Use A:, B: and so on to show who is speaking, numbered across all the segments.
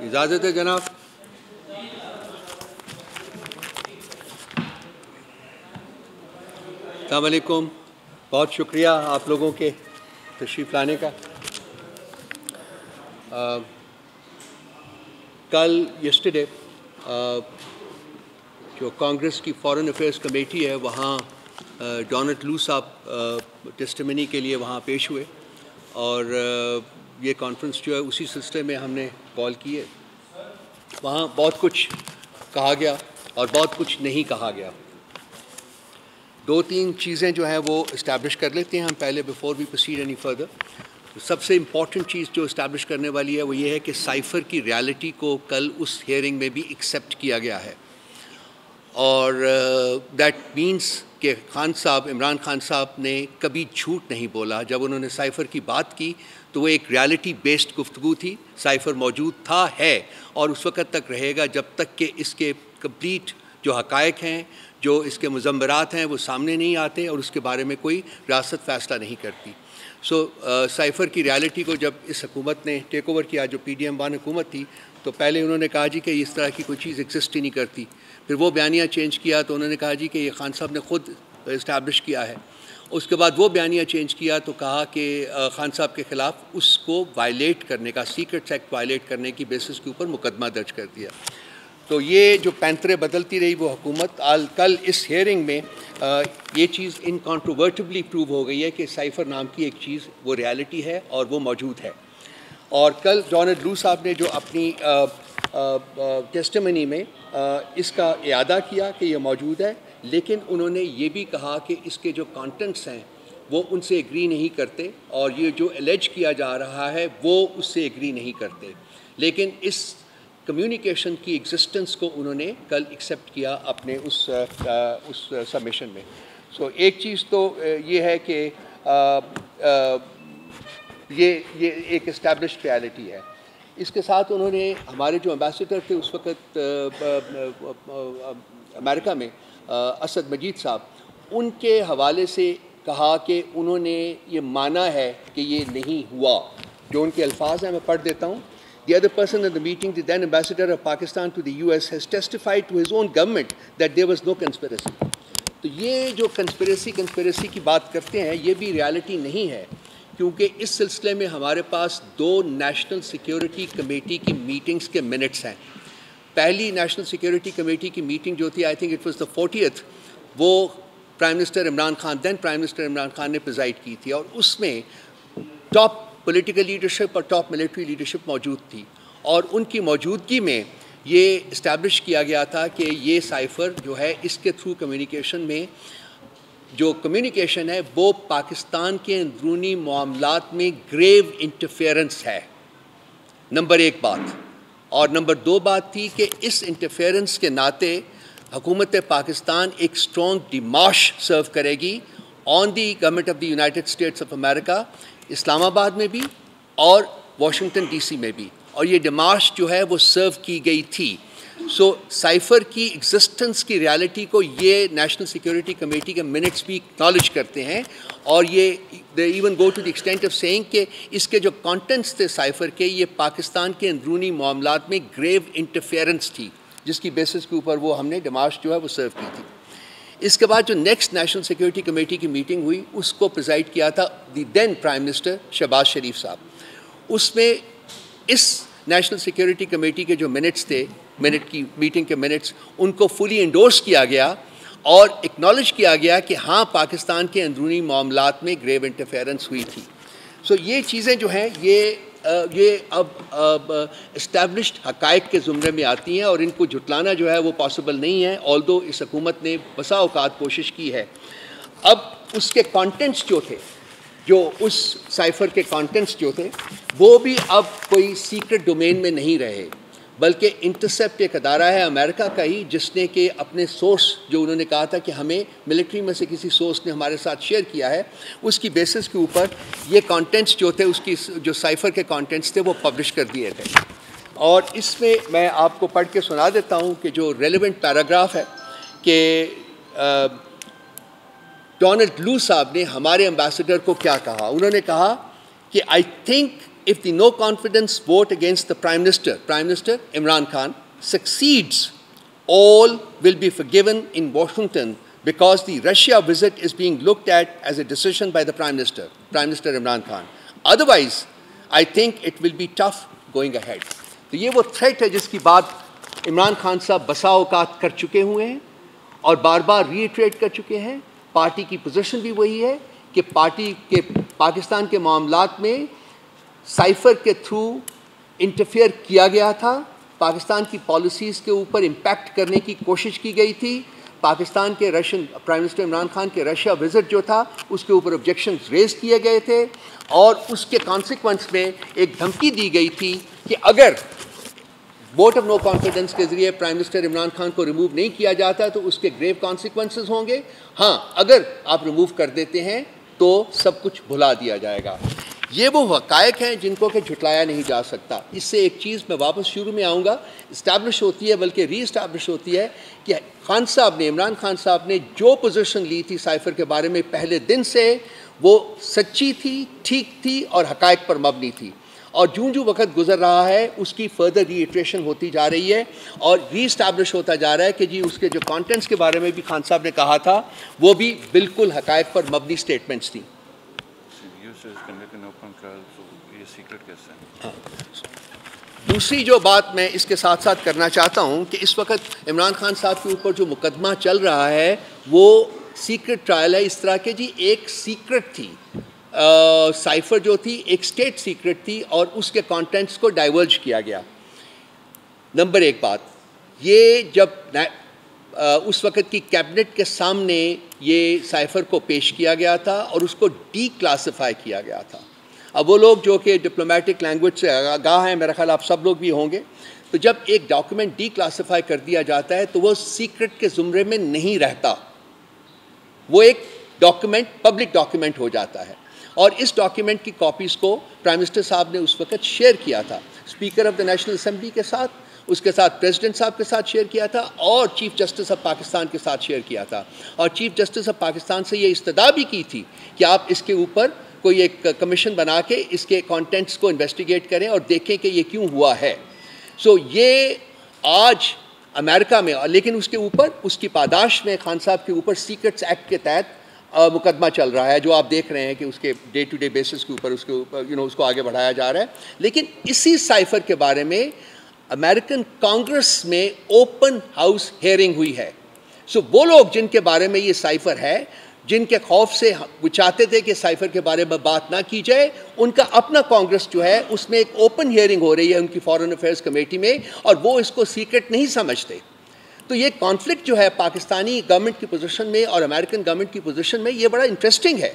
A: اجازت ہے جناب. السلام علیکم. بہت شکریہ آپ لوگوں کے تشریف لانے کا. کل یسٹرڈے جو کانگریس کی فارن افیئرس کمیٹی ہے وہاں ڈونلڈ لو صاحب ٹیسٹیمنی کے لیے وہاں پیش ہوئے اور یہ کانفرنس جو ہے اسی سلسلے میں ہم نے کال کی ہے. وہاں بہت کچھ کہا گیا اور بہت کچھ نہیں کہا گیا. دو تین چیزیں جو ہیں وہ اسٹیبلش کر لیتے ہیں ہم پہلے before we proceed any further. سب سے امپورٹنٹ چیز جو اسٹیبلش کرنے والی ہے وہ یہ ہے کہ سائفر کی ریالٹی کو کل اس ہیئرنگ میں بھی ایکسیپٹ کیا گیا ہے اور دیٹ مینس کہ خان صاحب عمران خان صاحب نے کبھی جھوٹ نہیں بولا. جب انہوں نے سائفر کی بات کی تو وہ ایک ریالٹی بیسڈ گفتگو تھی. سائفر موجود تھا ہے اور اس وقت تک رہے گا جب تک کہ اس کے کمپلیٹ جو حقائق ہیں جو اس کے مضمرات ہیں وہ سامنے نہیں آتے اور اس کے بارے میں کوئی ریاست فیصلہ نہیں کرتی. سائفر کی ریالٹی کو جب اس حکومت نے ٹیک اوور کیا جو PDM-1 حکومت تھی تو پہلے انہوں نے کہا جی کہ اس طرح کی کوئی چیز ایگزسٹ ہی نہیں کرتی. پھر وہ بیانیہ چینج کیا تو انہوں نے کہا جی کہ یہ خان صاحب نے خود اسٹیبلش کیا ہے. اس کے بعد وہ بیانیہ چینج کیا تو کہا کہ خان صاحب کے خلاف اس کو وائلیٹ کرنے کا سیکرٹس ایکٹ وائلیٹ کرنے کی بیسس کے اوپر مقدمہ درج کر دیا. تو یہ جو پینترے بدلتی رہی وہ حکومت کل اس ہیئرنگ میں یہ چیز انکانٹروورٹبلی پروو ہو گئی ہے کہ سائفر نام کی ایک چیز وہ ریالٹی ہے اور وہ موجود ہے. اور کل ڈونلڈ لو صاحب نے جو اپنی ٹیسٹیمنی میں اس کا اعادہ کیا کہ یہ موجود ہے لیکن انہوں نے یہ بھی کہا کہ اس کے جو کانٹینٹس ہیں وہ ان سے ایگری نہیں کرتے اور یہ جو الیج کیا جا رہا ہے وہ اس سے ایگری نہیں کرتے لیکن اس کمیونیکیشن کی ایگزسٹنس کو انہوں نے کل ایکسیپٹ کیا اپنے اس سبمیشن میں. ایک چیز تو یہ ہے کہ یہ ایک اسٹیبلشڈ ریالٹی ہے. اس کے ساتھ انہوں نے ہمارے جو امبیسڈر تھے اس وقت امریکہ میں اسد مجید صاحب ان کے حوالے سے کہا کہ انہوں نے یہ مانا ہے کہ یہ نہیں ہوا. جو ان کے الفاظ ہیں میں پڑھ دیتا ہوں. The other person in the meeting, the then ambassador of Pakistan to the US, has testified to his own government that there was no conspiracy. تو یہ جو کنسپریسی کی بات کرتے ہیں یہ بھی ریالٹی نہیں ہے کیونکہ اس سلسلے میں ہمارے پاس 2 نیشنل سیکیورٹی کمیٹی کی میٹنگز کے منٹس ہیں. پہلی نیشنل سیکیورٹی کمیٹی کی میٹنگ جو تھی I think it was the 40th وہ پرائم منسٹر عمران خان نے پریزائڈ کی تھی اور اس میں ٹاپ پولیٹیکل لیڈرشپ اور ٹاپ ملٹری لیڈرشپ موجود تھی اور ان کی موجودگی میں یہ اسٹیبلش کیا گیا تھا کہ یہ سائفر جو ہے اس کے تھرو کمیونیکیشن میں جو کمیونیکیشن ہے وہ پاکستان کے اندرونی معاملات میں گریو انٹرفیئرنس ہے. نمبر 1 بات. اور نمبر 2 بات تھی کہ اس انٹرفیئرنس کے ناطے حکومت پاکستان ایک اسٹرانگ ڈیمارش سرو کرے گی on the government of the United States of America Islamabad میں بھی اور واشنگٹن DC میں بھی اور یہ ڈیمارش جو ہے وہ سرو کی گئی تھی. سائفر کی ایگزسٹنس کی ریالٹی کو یہ نیشنل سیکیورٹی کمیٹی کے منٹس بھی اکنالج کرتے ہیں اور یہ they even go to the extent of saying کہ اس کے جو کانٹینٹس تھے سائفر کے یہ پاکستان کے اندرونی معاملات میں گریو انٹرفیئرنس تھی جس کی بیسس کے اوپر وہ ہم نے ڈیمارش جو ہے وہ سرو کی تھی. اس کے بعد جو نیکسٹ نیشنل سیکیورٹی کمیٹی کی میٹنگ ہوئی اس کو پریزائڈ کیا تھا دی دین پرائم منسٹر شہباز شریف صاحب. اس میں اس نیشنل سیکیورٹی کمیٹی کے جو منٹس تھے میٹنگ کے منٹس ان کو فلی انڈورس کیا گیا اور اکنالج کیا گیا کہ ہاں پاکستان کے اندرونی معاملات میں گریو انٹرفیئرنس ہوئی تھی. یہ چیزیں جو ہیں یہ اب اسٹیبلشڈ حقائق کے زمرے میں آتی ہیں اور ان کو جھٹلانا جو ہے وہ پاسبل نہیں ہے آلدو اس حکومت نے بسا اوقات کوشش کی ہے. اب اس کے کانٹینٹس جو تھے جو اس سائفر کے کانٹینٹس جو تھے وہ بھی اب کوئی سیکرٹ ڈومین میں نہیں رہے بلکہ انٹرسیپٹ ایک ادارہ ہے امریکہ کا ہی جس نے کہ اپنے سورس جو انہوں نے کہا تھا کہ ہمیں ملٹری میں سے کسی سورس نے ہمارے ساتھ شیئر کیا ہے اس کی بیسس کے اوپر یہ کانٹینٹس جو تھے اس کی جو سائفر کے کانٹینٹس تھے وہ پبلش کر دیے تھے. اور اس میں آپ کو پڑھ کے سنا دیتا ہوں کہ جو ریلیونٹ پیراگراف ہے کہ ڈونلڈ لو صاحب نے ہمارے امبیسڈر کو کیا کہا. انہوں نے کہا کہ I think if the no confidence vote against the Prime Minister Imran Khan, succeeds, all will be forgiven in Washington because the Russia visit is being looked at as a decision by the Prime Minister Imran Khan. Otherwise, I think it will be tough going ahead. تو یہ وہ threat ہے جس کی بات عمران خان صاحب بسا اوقات کر چکے ہوئے ہیں اور بار بار ری ایٹریٹ کر چکے ہیں. پارٹی کی پوزیشن بھی وہی ہے کہ پارٹی کے پاکستان کے معاملات میں سائفر کے تھرو انٹرفیئر کیا گیا تھا, پاکستان کی پالیسیز کے اوپر امپیکٹ کرنے کی کوشش کی گئی تھی, پاکستان کے Russian prime minister Imran Khan کے رشیا وزٹ جو تھا اس کے اوپر آبجیکشنز ریز کیے گئے تھے, اور اس کے کانسیکوینس میں ایک دھمکی دی گئی تھی کہ اگر ووٹ آف نو کانفیڈنس کے ذریعے پرائم منسٹر عمران خان کو ریموو نہیں کیا جاتا تو اس کے گریو کانسیکوینسز ہوں گے. ہاں, اگر آپ ریموو کر دیتے ہیں تو سب کچھ بھلا دیا جائے گا. یہ وہ حقائق ہیں جن کو کہ جھٹلایا نہیں جا سکتا. اس سے ایک چیز میں واپس شروع میں آؤں گا, اسٹیبلش ہوتی ہے بلکہ ری اسٹیبلش ہوتی ہے کہ خان صاحب نے, عمران خان صاحب نے جو پوزیشن لی تھی سائفر کے بارے میں پہلے دن سے, وہ سچی تھی, ٹھیک تھی اور حقائق پر مبنی تھی. اور جو وقت گزر رہا ہے اس کی فردر ری ایٹریشن ہوتی جا رہی ہے اور ری اسٹیبلش ہوتا جا رہا ہے کہ جی اس کے جو کانٹینٹس کے بارے میں بھی خان صاحب نے کہا تھا وہ بھی بالکل حقائق پر مبنی اسٹیٹمنٹس تھیں. دوسری جو بات میں اس کے ساتھ ساتھ کرنا چاہتا ہوں کہ اس وقت عمران خان صاحب کے اوپر جو مقدمہ چل رہا ہے وہ سیکرٹ ٹرائل ہے. اس طرح کہ جی ایک سیکرٹ تھی, سائفر جو تھی ایک اسٹیٹ سیکرٹ تھی اور اس کے کانٹینٹس کو ڈائیورج کیا گیا. نمبر ایک بات یہ, جب اس وقت کی کیبنٹ کے سامنے یہ سائفر کو پیش کیا گیا تھا اور اس کو ڈی کلاسیفائی کیا گیا تھا. اب وہ لوگ جو کہ ڈپلومیٹک لینگویج سے آگاہ ہیں, میرا خیال آپ سب لوگ بھی ہوں گے, تو جب ایک ڈاکیومنٹ ڈی کلاسیفائی کر دیا جاتا ہے تو وہ سیکرٹ کے زمرے میں نہیں رہتا, وہ ایک ڈاکیومنٹ پبلک ڈاکیومنٹ ہو جاتا ہے. اور اس ڈاکیومنٹ کی کاپیز کو پرائم منسٹر صاحب نے اس وقت شیئر کیا تھا speaker of the national assembly کے ساتھ, اس کے ساتھ پریزیڈنٹ صاحب کے ساتھ شیئر کیا تھا اور چیف جسٹس آف پاکستان کے ساتھ شیئر کیا تھا. اور چیف جسٹس آف پاکستان سے یہ استدعا بھی کی تھی کہ آپ اس کے اوپر کوئی ایک کمیشن بنا کے اس کے کانٹینٹس کو انویسٹیگیٹ کریں اور دیکھیں کہ یہ کیوں ہوا ہے. سو یہ آج امریکہ میں, لیکن اس کے اوپر اس کی پاداش میں خان صاحب کے اوپر سیکرٹس ایکٹ کے تحت مقدمہ چل رہا ہے, جو آپ دیکھ رہے ہیں کہ اس کے ڈے ٹو ڈے بیسس کے اوپر اس کو آگے بڑھایا جا رہا ہے. لیکن اسی سائفر کے بارے میں امریکن کانگریس میں اوپن ہاؤس ہیئرنگ ہوئی ہے. سو وہ لوگ جن کے بارے میں یہ سائفر ہے, جن کے خوف سے وہ چاہتے تھے کہ سائفر کے بارے میں بات نہ کی جائے, ان کا اپنا کانگریس جو ہے اس میں ایک اوپن ہیئرنگ ہو رہی ہے ان کی فارن افیئرز کمیٹی میں, اور وہ اس کو سیکرٹ نہیں سمجھتے. تو یہ کانفلکٹ جو ہے پاکستانی گورنمنٹ کی پوزیشن میں اور امریکن گورنمنٹ کی پوزیشن میں, یہ بڑا انٹرسٹنگ ہے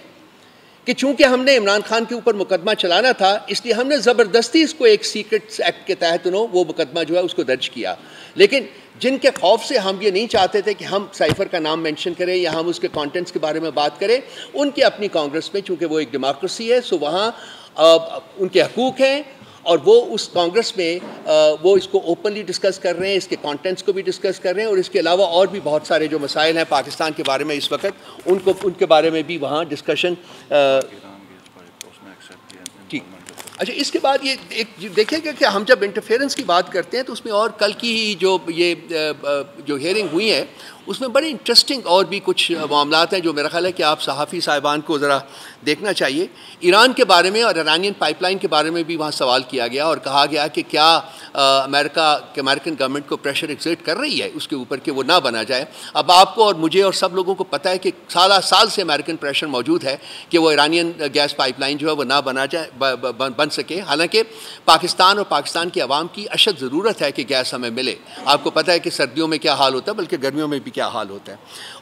A: کہ چونکہ ہم نے عمران خان کے اوپر مقدمہ چلانا تھا اس لیے ہم نے زبردستی اس کو ایک سیکرٹس ایکٹ کے تحت وہ مقدمہ جو ہے اس کو درج کیا. لیکن جن کے خوف سے ہم یہ نہیں چاہتے تھے کہ ہم سائفر کا نام مینشن کریں یا ہم اس کے کانٹینٹس کے بارے میں بات کریں, ان کے اپنی کانگریس میں, چونکہ وہ ایک ڈیموکریسی ہے, سو وہاں ان کے حقوق ہیں اور وہ اس کانگریس میں وہ اس کو اوپنلی ڈسکس کر رہے ہیں, اس کے کانٹینٹس کو بھی ڈسکس کر رہے ہیں, اور اس کے علاوہ اور بھی بہت سارے جو مسائل ہیں پاکستان کے بارے میں اس وقت ان کے بارے میں بھی وہاں ڈسکشن. ٹھیک, اچھا اس کے بعد یہ ایک دیکھیں گے کہ ہم جب انٹرفیئرنس کی بات کرتے ہیں تو اس میں اور کل کی ہی جو ہیئرنگ ہوئی ہے اس میں بڑے انٹرسٹنگ اور بھی کچھ معاملات ہیں جو میرا خیال ہے کہ آپ صحافی صاحبان کو ذرا دیکھنا چاہیے. ایران کے بارے میں اور ایرانین پائپ لائن کے بارے میں بھی وہاں سوال کیا گیا اور کہا گیا کہ کیا امریکن گورنمنٹ کو پریشر ایکزرٹ کر رہی ہے اس کے اوپر کہ وہ نہ بنا جائے. اب آپ کو اور مجھے اور سب لوگوں کو پتہ ہے کہ سال سے امریکن پریشر موجود ہے کہ وہ ایرانین گیس پائپ لائن جو ہے وہ نہ بن سکے, حالانکہ پاکستان اور پاکستان کی عوام کی اشد ضرورت ہے کہ گیس ہمیں ملے. آپ کو پتہ ہے کہ سردیوں میں کیا حال ہوتا ہے, بلکہ گرمیوں میں بھی کیا حال ہوتا ہے.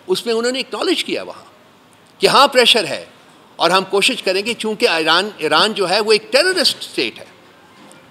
A: اس میں انہوں نے اکنالج کیا وہاں کہ ہاں پریشر ہے اور ہم کوشش کریں گے, چونکہ ایران جو ہے وہ ایک ٹیررسٹ اسٹیٹ ہے,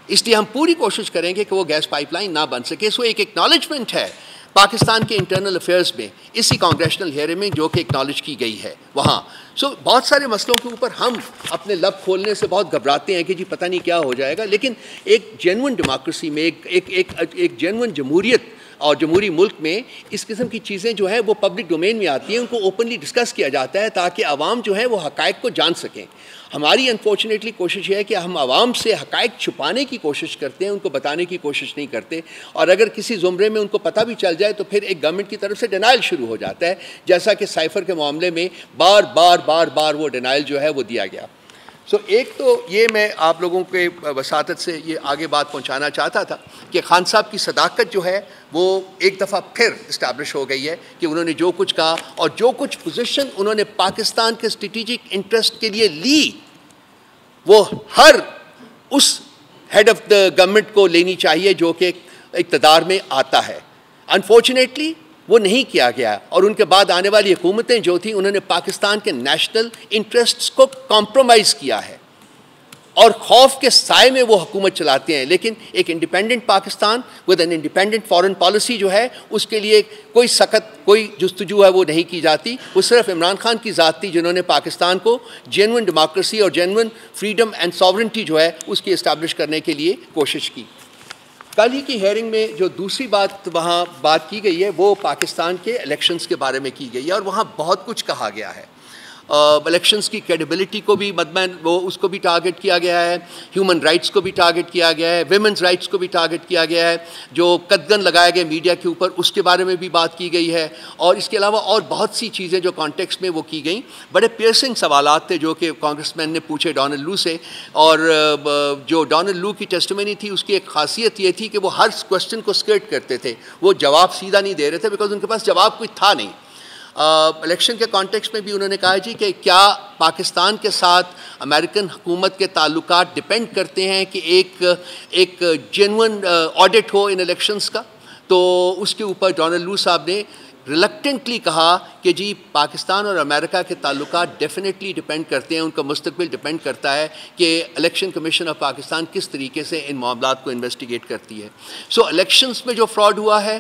A: اس لیے ہم پوری کوشش کریں گے کہ وہ گیس پائپ لائن نہ بن سکے. سو ایک اکنالجمنٹ ہے پاکستان کے انٹرنل افیئرز میں اسی کانگریشنل ہیئرنگ میں جو کہ اکنالج کی گئی ہے وہاں. سو بہت سارے مسئلوں کے اوپر ہم اپنے لب کھولنے سے بہت گھبراتے ہیں کہ جی پتہ نہیں کیا ہو جائے گا, لیکن ایک جینون ڈیموکریسی میں ایک جینون جمہوریت اور جمہوری ملک میں اس قسم کی چیزیں جو ہیں وہ پبلک ڈومین میں آتی ہیں، ان کو اوپنلی ڈسکس کیا جاتا ہے تاکہ عوام جو ہے وہ حقائق کو جان سکیں۔ ہماری انفارچونیٹلی کوشش یہ ہے کہ ہم عوام سے حقائق چھپانے کی کوشش کرتے ہیں، ان کو بتانے کی کوشش نہیں کرتے، اور اگر کسی زمرے میں ان کو پتہ بھی چل جائے تو پھر ایک گورنمنٹ کی طرف سے ڈینائل شروع ہو جاتا ہے، جیسا کہ سائفر کے معاملے میں بار وہ ڈینائل جو ہے وہ دیا گیا۔ ایک تو یہ میں آپ لوگوں کے وساطت سے یہ آگے بات پہنچانا چاہتا تھا کہ خان صاحب کی صداقت جو ہے وہ ایک دفعہ پھر اسٹیبلش ہو گئی ہے کہ انہوں نے جو کچھ کہا اور جو کچھ پوزیشن انہوں نے پاکستان کے اسٹریٹجک انٹرسٹ کے لیے لی، وہ ہر اس ہیڈ آف دا گورنمنٹ کو لینی چاہیے جو کہ اقتدار میں آتا ہے۔ انفارچونیٹلی وہ نہیں کیا گیا، اور ان کے بعد آنے والی حکومتیں جو تھیں انہوں نے پاکستان کے نیشنل انٹرسٹس کو کمپرومائز کیا ہے، اور خوف کے سائے میں وہ حکومت چلاتے ہیں۔ لیکن ایک independent Pakistan with an independent foreign policy جو ہے اس کے لیے کوئی جستجو ہے وہ نہیں کی جاتی، وہ صرف عمران خان کی ذات تھی جنہوں نے پاکستان کو جینون ڈیموکریسی اور جینون فریڈم اینڈ ساورنٹی جو ہے اس کی اسٹیبلش کرنے کے لیے کوشش کی۔ کل ہی کی ہیئرنگ میں جو دوسری بات وہاں بات کی گئی ہے وہ پاکستان کے الیکشنز کے بارے میں کی گئی ہے، اور وہاں بہت کچھ کہا گیا ہے۔ الیکشنز کی کریڈیبلٹی کو بھی اس کو بھی ٹارگٹ کیا گیا ہے، ہیومن رائٹس کو بھی ٹارگٹ کیا گیا ہے، ویمنز رائٹس کو بھی ٹارگٹ کیا گیا ہے، جو قدغن لگائے گئے میڈیا کے اوپر اس کے بارے میں بھی بات کی گئی ہے، اور اس کے علاوہ اور بہت سی چیزیں جو کانٹیکسٹ میں وہ کی گئیں۔ بڑے پیئرسنگ سوالات تھے جو کہ کانگریس مین نے پوچھے ڈونلڈ لو سے، اور جو ڈونلڈ لو کی ٹیسٹیمنی تھی اس کی ایک خاصیت یہ تھی کہ وہ ہر کویسچن کو اسکرٹ کرتے تھے، وہ جواب سیدھا نہیں دے رہے تھے بیکاز ان کے پاس جواب کوئی تھا نہیں۔ الیکشن کے کانٹیکسٹ میں بھی انہوں نے کہا جی کہ کیا پاکستان کے ساتھ امریکن حکومت کے تعلقات ڈیپینڈ کرتے ہیں کہ ایک جینون آڈٹ ہو ان الیکشنز کا، تو اس کے اوپر ڈونلڈ لو صاحب نے ریلکٹنٹلی کہا کہ جی پاکستان اور امریکہ کے تعلقات ڈیفینیٹلی ڈیپینڈ کرتے ہیں، ان کا مستقبل ڈیپینڈ کرتا ہے کہ الیکشن کمیشن آف پاکستان کس طریقے سے ان معاملات کو انویسٹیگیٹ کرتی ہے۔ الیکشنز میں جو فراڈ ہوا ہے